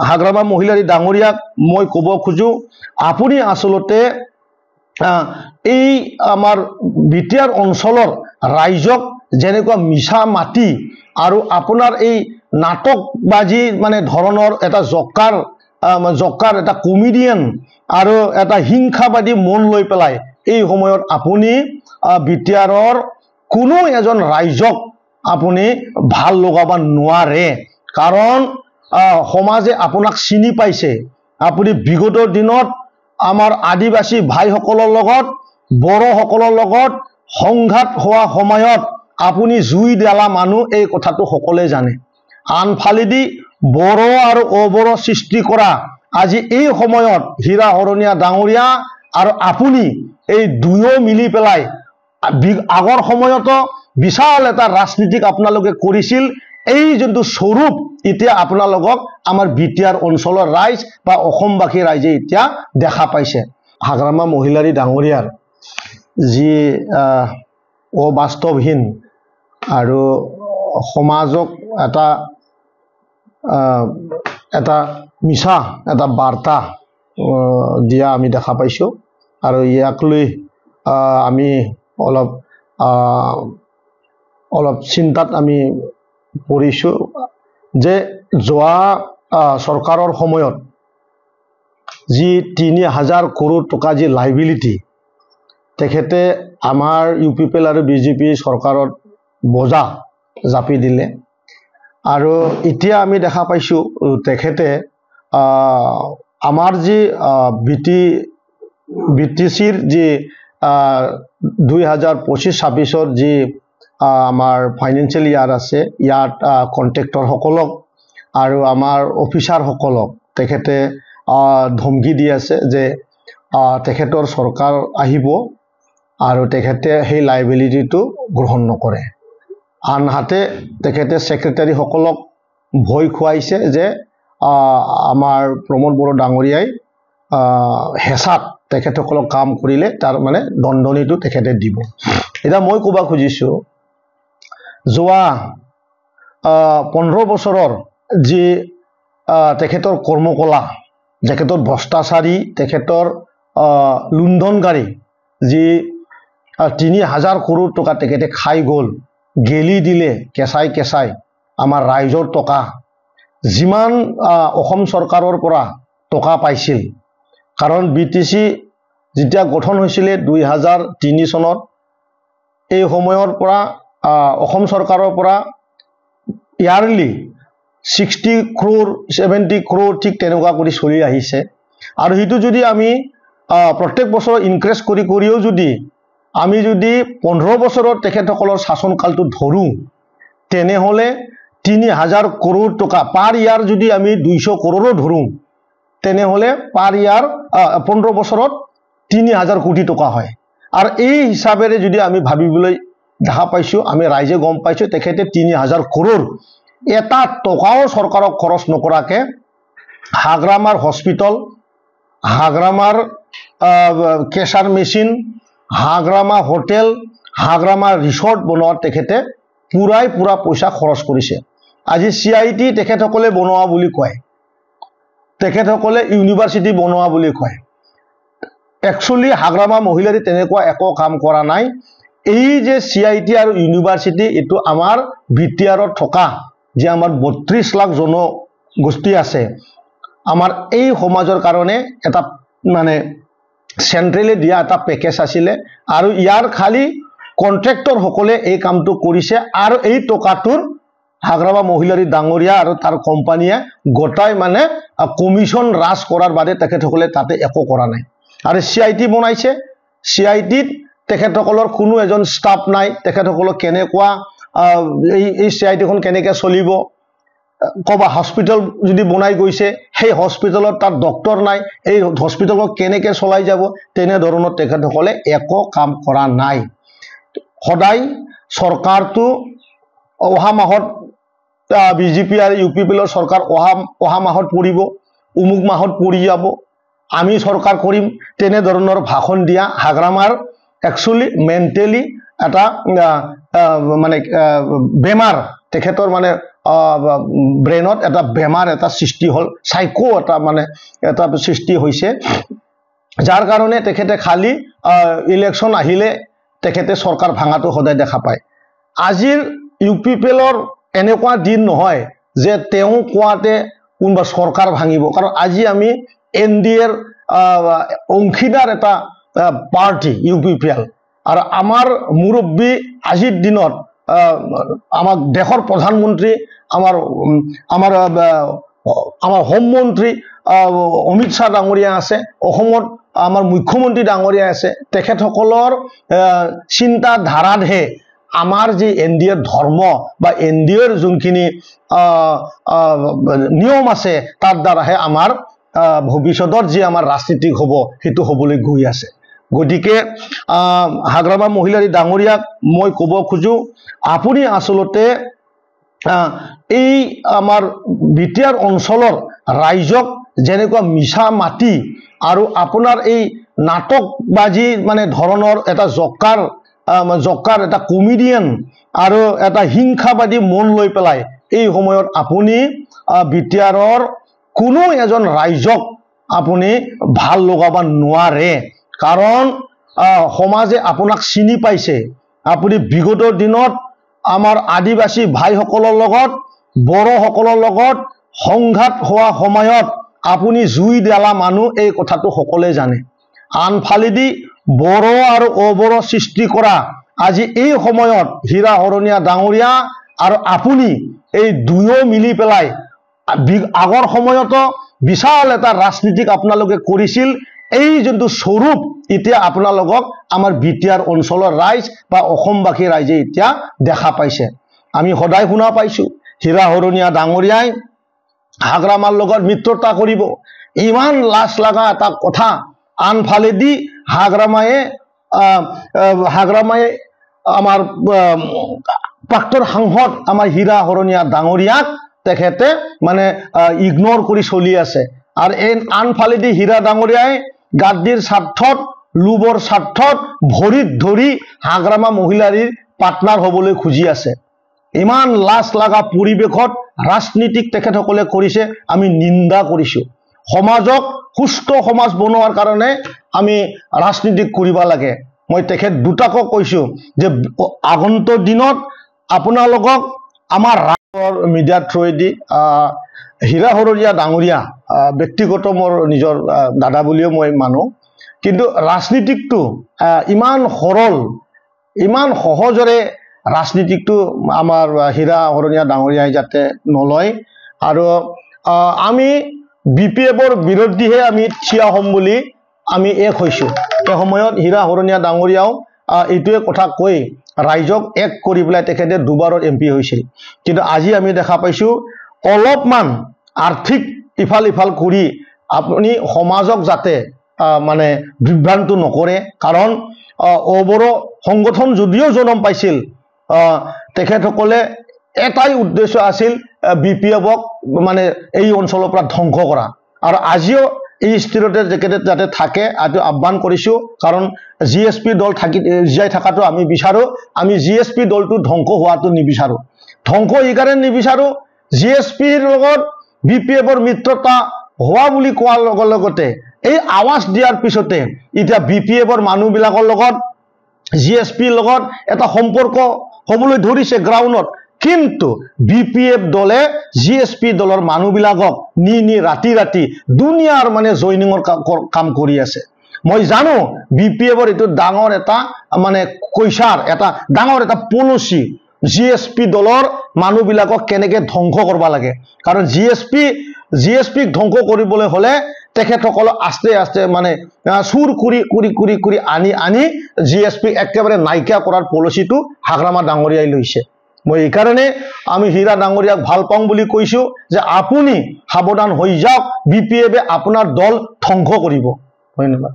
হাগ্ৰামা মহিলাৰী ডাঙৰীয়াক মই ক'ব খোজো আপুনি আসলতে এই আমাৰ বিটিআৰ অঞ্চলৰ ৰাইজক যেনেকুৱা মিছা মাটি আৰু আপোনাৰ এই নাটকবাজি মানে ধৰণৰ এটা জকাৰ এটা কমেডিয়ান আৰু এটা হিংসাবাদী মন লৈ পেলাই এই সময়ত আপুনি বিটিআৰৰ কোনো এজন ৰাইজক আপুনি ভাল লগাব নোৱাৰে কাৰণ সমাজে আপোনাক চিনি পাইছে আপুনি বিগতৰ দিনত আমাৰ আদিবাসী ভাইসকলৰ লগত বড়োসকলৰ লগত সংঘাত হোৱা সময়ত আপুনি জুই দেলা মানুহ এই কথাটো সকলোৱে জানে আনফালেদি বড়ো আৰু অবড়ো সৃষ্টি কৰা আজি এই সময়ত হীৰা হৰণীয়া ডাঙৰীয়া আৰু আপুনি এই দুয়ো মিলি পেলাই আগৰ সময়তো বিশাল এটা ৰাজনীতিক আপোনালোকে কৰিছিল এই যোনটো স্বৰূপ এতিয়া আপোনালোকক আমাৰ বিটিআৰ অঞ্চলৰ ৰাইজ বা অসমবাসী ৰাইজে এতিয়া দেখা পাইছে হাগ্ৰামা মহিলাৰী ডাঙৰীয়াৰ যি অবাস্তৱহীন আৰু সমাজক এটা মিছা এটা বাৰ্তা দিয়া আমি দেখা পাইছোঁ আৰু ইয়াক লৈ আমি অলপ চিন্তাত আমি পৰিছোঁ যে যোৱা চৰকাৰৰ সময়ত যি ৩,০০০ কৰোৰ টকা যি লাইবিলিটি তেখেতে আমাৰ UPPL আৰু BJP চৰকাৰত বজা জাপি দিলে আৰু এতিয়া আমি দেখা পাইছোঁ তেখেতে আমাৰ যি BTCৰ যি 2025-26ৰ যি আমাৰ ফাইনেন্সিয়েল ইয়াৰ আছে ইয়াত কন্ট্ৰেক্টৰসকলক আৰু আমাৰ অফিচাৰসকলক তেখেতে ধমকি দি আছে যে তেখেতৰ চৰকাৰ আহিব আৰু তেখেতে সেই লাইবিলিটিটো গ্ৰহণ নকৰে আনহাতে তেখেতে সেক্ৰেটাৰীসকলক ভয় খুৱাইছে যে আমাৰ প্ৰমোদ বড়ো ডাঙৰীয়াই হেঁচাত তেখেতসকলক কাম কৰিলে তাৰ মানে দণ্ডনীটো তেখেতে দিব এতিয়া মই ক'ব খুজিছোঁ যোৱা 15 বছৰৰ যি তেখেতৰ কৰ্মকলা তেখেতৰ ভ্ৰষ্টাচাৰী তেখেতৰ লুণ্ঠনকাৰী যি ৩,০০০ কৰোৰ টকা তেখেতে খাই গ'ল গেলি দিলে কেঁচাই আমাৰ ৰাইজৰ টকা যিমান অসম চৰকাৰৰ পৰা টকা পাইছিল কাৰণ BTC যেতিয়া গঠন হৈছিলে 2003 চনত এই সময়ৰ পৰা অসম চৰকাৰৰ পৰা ইয়াৰলি 60 crore 70 crore ঠিক তেনেকুৱা কৰি চলি আহিছে আৰু সেইটো যদি আমি প্ৰত্যেক বছৰ ইনক্ৰিজ কৰিও যদি আমি যদি 15 বছৰৰ তেখেতসকলৰ শাসনকালটো ধৰো তেনেহলে ৩,০০০ কৰোৰ টকা পাৰ ইয়াৰ যদি আমি 200 কৰোৰো ধৰো তেনেহলে পাৰ ইয়াৰ 15 বছৰত ৩,০০০ কোটি টকা হয় আৰু এই হিচাপেৰে যদি আমি ভাবিবলৈ দেখা পাইছোঁ আমি ৰাইজে গম পাইছোঁ তেখেতে ৩,০০০ কৰোৰ এটা টকাও চৰকাৰক খৰচ নকৰাকে হাগ্ৰামাৰ হস্পিটেল হাগ্ৰামাৰ কেচাৰ machine Hagrama hotel Hagrama resort বনোৱাৰ তেখেতে পুৰা পইচা খৰচ কৰিছে আজি CIT তেখেতসকলে বনোৱা বুলি কয় তেখেতসকলে ইউনিভাৰ্চিটি বনোৱা বুলি কয় একচুয়ালি হাগ্ৰামা মহিলাৰী তেনেকুৱা একো কাম কৰা নাই এই যে CIT আৰু ইউনিভাৰ্চিটি এটো আমাৰ বিটিআৰত থকা যে আমাৰ 32 লাখ জনগোষ্ঠী আছে আমাৰ এই সমাজৰ কাৰণে এটা মানে সেন্ট্ৰেলে দিয়া এটা পেকেজ আছিলে আৰু ইয়াৰ খালি কন্ট্ৰাক্টৰ সকলে এই কামটো কৰিছে আৰু এই টকাটোৰ হাগ্ৰামা মহিলাৰী ডাঙৰীয়া আৰু তাৰ কোম্পানীয়ে গোটাই মানে কমিশন ৰাজ কৰাৰ বাদে তেখেতসকলে তাতে একো কৰা নাই আৰু CIT বনাইছে CITত তেখেতসকলৰ কোনো এজন ষ্টাফ নাই তেখেতসকলক কেনেকুৱা এই CITখন কেনেকৈ চলিব কবা হস্পিটেল যদি বনাই গৈছে সেই হস্পিটেলত তাত ডক্টৰ নাই এই হস্পিটেলক কেনেকৈ চলাই যাব তেনে ধৰণৰ তেখেতসকলে একো কাম কৰা নাই সদায় চৰকাৰটো অহা মাহত BJP আৰু UPPLৰ চৰকাৰ অহা মাহত পৰিব উমুক মাহত পৰি যাব আমি চৰকাৰ কৰিম তেনে ধৰণৰ ভাষণ দিয়া হাগ্ৰামাৰ একচুয়ালি মেন্টালি এটা মানে বেমাৰ তেখেতৰ মানে ব্ৰেইনত এটা বেমাৰ এটা সৃষ্টি হ'ল, সাইকো এটা মানে এটা সৃষ্টি হৈছে, যাৰ কাৰণে তেখেতে খালি ইলেকশ্যন আহিলে তেখেতে চৰকাৰ ভাঙাটো সদায় দেখা পায়। আজিৰ UPPLৰ এনেকুৱা দিন নহয় যে তেওঁ কোৱাতে কোনোবা চৰকাৰ ভাঙিব, কাৰণ আজি আমি NDAৰ অংশীদাৰ এটা পাৰ্টি UPPL, আৰু আমাৰ মুৰব্বী আজিৰ দিনত আমাৰ দেশৰ প্ৰধানমন্ত্ৰী, আমাৰ হোম মন্ত্ৰী অমিত শ্বাহ ডাঙৰীয়া আছে, অসমত আমাৰ মুখ্যমন্ত্ৰী ডাঙৰীয়া আছে, তেখেতসকলৰ চিন্তাধাৰাতহে আমাৰ যি NDAৰ ধৰ্ম বা NDAৰ যোনখিনি নিয়ম আছে তাৰ দ্বাৰাহে আমাৰ ভৱিষ্যতৰ যি আমাৰ ৰাজনীতিক হ'ব সেইটো হ'বলৈ গৈ আছে। গতিকে হাগ্ৰামা মহিলাৰী ডাঙৰীয়াক মই ক'ব খোজো, আপুনি আচলতে এই আমাৰ বিটিআৰ অঞ্চলৰ ৰাইজক যেনেকুৱা মিছা মাতি আৰু আপোনাৰ এই নাটকবাজি মানে ধৰণৰ এটা জকাৰ এটা কমেডিয়ান আৰু এটা হিংসাবাদী মন লৈ পেলাই এই সময়ত আপুনি বিটিআৰৰ কোনো এজন ৰাইজক আপুনি ভাল লগাব নোৱাৰে, কাৰণ সমাজে আপোনাক চিনি পাইছে। আপুনি বিগতৰ দিনত আমাৰ আদিবাসী ভাইসকলৰ লগত বড়োসকলৰ লগত সংঘাত হোৱা সময়ত আপুনি জুই দিলা মানুহ, এই কথাটো সকলোৱে জানে। আনফালেদি বড়ো আৰু অবড়ো সৃষ্টি কৰা আজি এই সময়ত হীৰা হৰণীয়া ডাঙৰীয়া আৰু আপুনি এই দুয়ো মিলি পেলাই আগৰ সময়তো বিশাল এটা ৰাজনীতিক আপোনালোকে কৰিছিল, এই যোনটো স্বৰূপ এতিয়া আপোনালোকক আমাৰ বিটিআৰ অঞ্চলৰ ৰাইজ বা অসমবাসী ৰাইজে এতিয়া দেখা পাইছে। আমি সদায় শুনা পাইছো হীৰা হৰণীয়া ডাঙৰীয়াই হাগ্ৰামাৰ লগত মিত্ৰতা কৰিব, ইমান লাজ লগা এটা কথা। আনফালেদি হাগ্ৰামায়ে আমাৰ প্ৰাক্তন সাংসদ আমাৰ হীৰা হৰণীয়া ডাঙৰীয়াক তেখেতে মানে ইগনোৰ কৰি চলি আছে, আৰু আনফালেদি হীৰা ডাঙৰীয়াই গাদ্দিৰ স্বাৰ্থত লোভৰ স্বাৰ্থত ভৰিত ধৰি হাগ্ৰামা মহিলাৰীৰ পাৰ্টনাৰ হ'বলৈ খুজি আছে। ইমান লাজ লগা পৰিৱেশত ৰাজনীতিক তেখেতসকলে কৰিছে, আমি নিন্দা কৰিছো। সমাজক সুস্থ সমাজ বনোৱাৰ কাৰণে আমি ৰাজনীতিক কৰিব লাগে। মই তেখেত দুটাকো কৈছো যে আগন্তুক দিনত আপোনালোকক আমাৰ মিডিয়াৰ থ্ৰুৱেদি হীৰা হৰণীয়া ডাঙৰীয়া ব্যক্তিগত মোৰ নিজৰ দাদা বুলিও মই মানো, কিন্তু ৰাজনীতিকটো ইমান সৰল ইমান সহজৰে ৰাজনীতিকটো আমাৰ হীৰা হৰণীয়া ডাঙৰীয়াই যাতে নলয়, আৰু আমি BPFৰ বিৰোধীহে আমি থিয় হ'ম বুলি আমি এক হৈছো। এই সময়ত হীৰা হৰণীয়া ডাঙৰীয়াও এইটোৱে কথা কৈ ৰাইজক এক কৰি পেলাই তেখেতে দুবাৰৰ MP হৈছিল, কিন্তু আজি আমি দেখা পাইছো অলপমান আৰ্থিক ইফাল ইফাল কৰি আপুনি সমাজক যাতে মানে বিভ্ৰান্ত নকৰে, কাৰণ অবড়ো সংগঠন যদিও জন্ম পাইছিল তেখেতসকলে এটাই উদ্দেশ্য আছিল BPFক মানে এই অঞ্চলৰ পৰা ধ্বংস কৰা, আৰু আজিও এই স্থিৰতে যাতে থাকে এইটো আহ্বান কৰিছো, কাৰণ GSP দল জীয়াই থকাটো আমি বিচাৰো, আমি GSP দলটো ধ্বংস হোৱাটো নিবিচাৰো। ধ্বংস এইকাৰণে নিবিচাৰো, GSPৰ লগত BPFৰ মিত্ৰতা হোৱা বুলি কোৱাৰ লগতে এই আৱাজ দিয়াৰ পিছতে এতিয়া BPFৰ মানুহবিলাকৰ লগত GSPৰ লগত এটা সম্পৰ্ক হ'বলৈ ধৰিছে গ্ৰাউণ্ডত, কিন্তু BPF দলে GSP দলৰ মানুহবিলাকক নি ৰাতি দুনিয়াৰ মানে জয়নিঙৰ কাম কৰি আছে। মই জানো BPFৰ এইটো ডাঙৰ এটা মানে কৈছাৰ এটা ডাঙৰ এটা পলিচি, GSP দলৰ মানুহবিলাকক কেনেকৈ ধ্বংস কৰিব লাগে, কাৰণ GSPক ধ্বংস কৰিবলৈ হ'লে তেখেতসকলক আস্তে আস্তে মানে চুৰ কৰি আনি GSP একেবাৰে নাইকিয়া কৰাৰ পলিচিটো হাগ্ৰামা ডাঙৰীয়াই লৈছে। মই এইকাৰণে আমি হীৰা ডাঙৰীয়াক ভাল পাওঁ বুলি কৈছো যে আপুনি সাৱধান হৈ যাওক, BPFে আপোনাৰ দল ধ্বংস কৰিব। ধন্যবাদ।